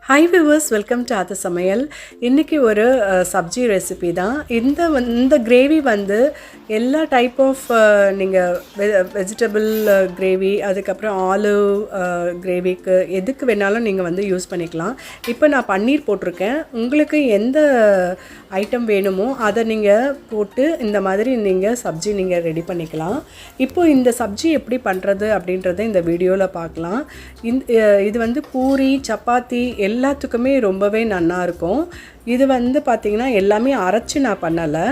Hi viewers, welcome to aathusamayal. இன்னைக்கு ஒரு sabzi recipe தான். இந்த கிரேவி வந்து எல்லா டைப் ஆஃப் நீங்க வெஜிடபிள் கிரேவி அதுக்கப்புறம் ஆலிவ் கிரேவிக்கு எதுக்கு வேணாலும் நீங்க வந்து யூஸ் பண்ணிக்கலாம். இப்போ நான் பன்னீர் போட்டிருக்கேன். உங்களுக்கு எந்த ஐட்டம் வேணுமோ அதை நீங்க போட்டு இந்த மாதிரி நீங்க சப்ஜி நீங்க ரெடி பண்ணிக்கலாம். இப்போ இந்த சப்ஜி எப்படி பண்றது அப்படின்றதை இந்த வீடியோல பார்க்கலாம். இது வந்து பூரி, சப்பாத்தி எல்லாத்துக்குமே ரொம்பவே நல்லா இருக்கும். இது வந்து பார்த்தீங்கன்னா எல்லாமே அரைச்சி நான் பண்ணலை.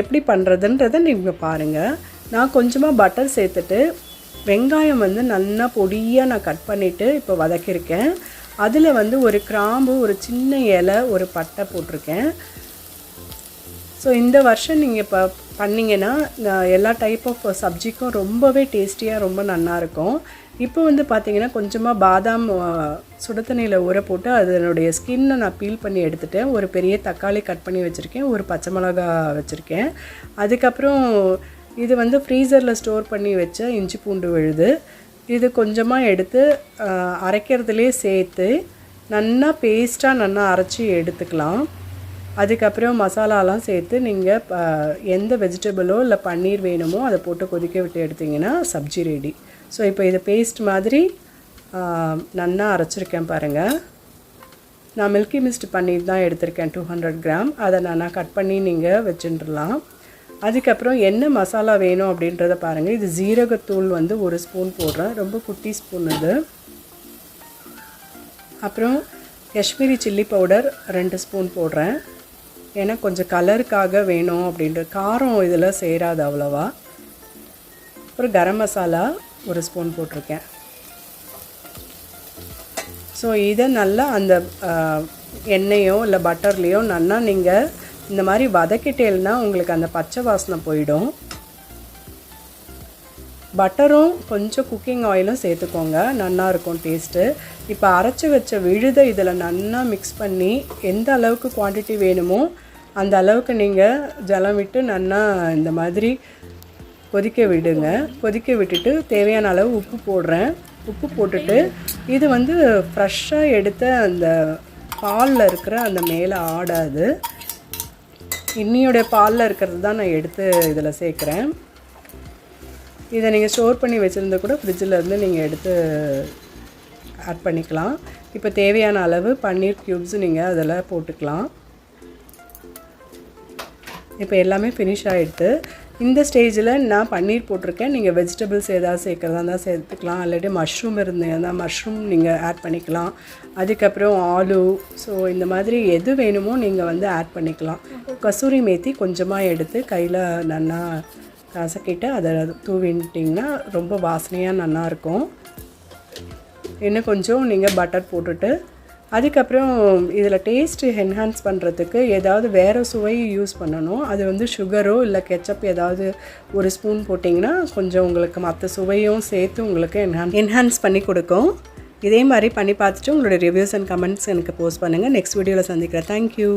எப்படி பண்ணுறதுன்றதை நீங்கள் பாருங்கள். நான் கொஞ்சமாக பட்டர் சேர்த்துட்டு வெங்காயம் வந்து நல்லா பொடியாக நான் கட் பண்ணிவிட்டு இப்போ வதக்கியிருக்கேன். அதில் வந்து ஒரு கிராம்பு, ஒரு சின்ன இலை, ஒரு பட்டை போட்டிருக்கேன். ஸோ இந்த வருஷம் நீங்கள் இப்போ பண்ணிங்கன்னா எல்லா டைப் ஆஃப் சப்ஜிக்கும் ரொம்பவே டேஸ்டியாக ரொம்ப நல்லாயிருக்கும். இப்போ வந்து பார்த்திங்கன்னா கொஞ்சமாக பாதாம் சுடு தண்ணியில் ஊற போட்டு அதனுடைய ஸ்கின்னை நான் பீல் பண்ணி எடுத்துகிட்டேன். ஒரு பெரிய தக்காளி கட் பண்ணி வச்சுருக்கேன், ஒரு பச்சை மிளகா வச்சுருக்கேன். அதுக்கப்புறம் இது வந்து ஃப்ரீசரில் ஸ்டோர் பண்ணி வச்ச இஞ்சி பூண்டு விழுது. இது கொஞ்சமாக எடுத்து அரைக்கிறதுலே சேர்த்து நல்லா பேஸ்ட்டாக நல்லா அரைச்சி எடுத்துக்கலாம். அதுக்கப்புறம் மசாலாலாம் சேர்த்து நீங்கள் எந்த வெஜிடபிளோ இல்லை பன்னீர் வேணுமோ அதை போட்டு கொதிக்க விட்டு எடுத்திங்கன்னா சப்ஜி ரெடி. ஸோ இப்போ இது பேஸ்ட் மாதிரி நல்லா அரைச்சிருக்கேன் பாருங்கள். நான் மில்கி மிஸ்ட் பன்னீர் தான் எடுத்திருக்கேன் 200 கிராம். அதை நான் கட் பண்ணி நீங்கள் வச்சுட்டுலாம். அதுக்கப்புறம் என்ன மசாலா வேணும் அப்படின்றத பாருங்கள். இது ஜீரகத்தூள் வந்து 1 ஸ்பூன் போடுறேன், ரொம்ப குட்டி ஸ்பூன் இது. அப்புறம் காஷ்மீரி சில்லி பவுடர் 2 ஸ்பூன் போடுறேன், ஏன்னா கொஞ்சம் கலருக்காக வேணும் அப்படின்ற காரம் இதில் சேராது அவ்வளோவா. அப்புறம் கரம் மசாலா 1 ஸ்பூன் போட்டிருக்கேன். ஸோ இதை நல்லா அந்த எண்ணெயோ இல்லை பட்டர்லேயோ நல்லா நீங்கள் இந்த மாதிரி வதக்கிட்டேன்னா உங்களுக்கு அந்த பச்சை வாசனை போயிடும். பட்டரும் கொஞ்சம் குக்கிங் ஆயிலும் சேர்த்துக்கோங்க, நல்லாயிருக்கும் டேஸ்ட்டு. இப்போ அரைச்சி வச்ச விழுதை இதில் நல்லா மிக்ஸ் பண்ணி எந்த அளவுக்கு குவான்டிட்டி வேணுமோ அந்த அளவுக்கு நீங்கள் ஜலம் விட்டு நல்லா இந்த மாதிரி கொதிக்க விடுங்க. கொதிக்க விட்டுட்டு தேவையான அளவு உப்பு போடுறேன். உப்பு போட்டுட்டு இது வந்து ஃப்ரெஷ்ஷாக எடுத்த அந்த பாலில் இருக்கிற அந்த மேலே ஆடாது, இன்னியோடைய பாலில் இருக்கிறது தான் நான் எடுத்து இதில் சேர்க்குறேன். இதை நீங்கள் ஸ்டோர் பண்ணி வச்சுருந்தா கூட ஃப்ரிட்ஜில் இருந்து நீங்கள் எடுத்து ஆட் பண்ணிக்கலாம். இப்போ தேவையான அளவு பன்னீர் க்யூப்ஸ் நீங்கள் அதில் போட்டுக்கலாம். இப்போ எல்லாமே ஃபினிஷ் ஆகிடுது. இந்த ஸ்டேஜில் நான் பன்னீர் போட்டிருக்கேன். நீங்கள் வெஜிடபிள்ஸ் ஏதாவது சேர்க்குறதா இருந்தால் சேர்த்துக்கலாம், இல்லாட்டி மஷ்ரூம் இருந்ததுன்னா மஷ்ரூம் நீங்கள் ஆட் பண்ணிக்கலாம். அதுக்கப்புறம் ஆலு, ஸோ இந்த மாதிரி எது வேணுமோ நீங்கள் வந்து ஆட் பண்ணிக்கலாம். கசூரி மேத்தி கொஞ்சமாக எடுத்து கையில் நல்லா கசக்கிட்டு அதை தூவிட்டிங்கன்னா ரொம்ப வாசனையாக நல்லாயிருக்கும். இன்னும் கொஞ்சம் நீங்கள் பட்டர் போட்டுட்டு அதுக்கப்புறம் இதில் டேஸ்ட்டு என்ஹான்ஸ் பண்ணுறதுக்கு ஏதாவது வேறு சுவை யூஸ் பண்ணணும். அது வந்து சுகரோ இல்லை கெச்சப் ஏதாவது 1 ஸ்பூன் போட்டிங்கன்னா கொஞ்சம் உங்களுக்கு மற்ற சுவையும் சேர்த்து உங்களுக்கு என்ஹான்ஸ் பண்ணி கொடுக்கும். இதே மாதிரி பண்ணி பார்த்துட்டு உங்களோட ரிவ்யூஸ் அண்ட் கமெண்ட்ஸ் எனக்கு போஸ்ட் பண்ணுங்கள். நெக்ஸ்ட் வீடியோவில் சந்திக்கிறேன். தேங்க்யூ.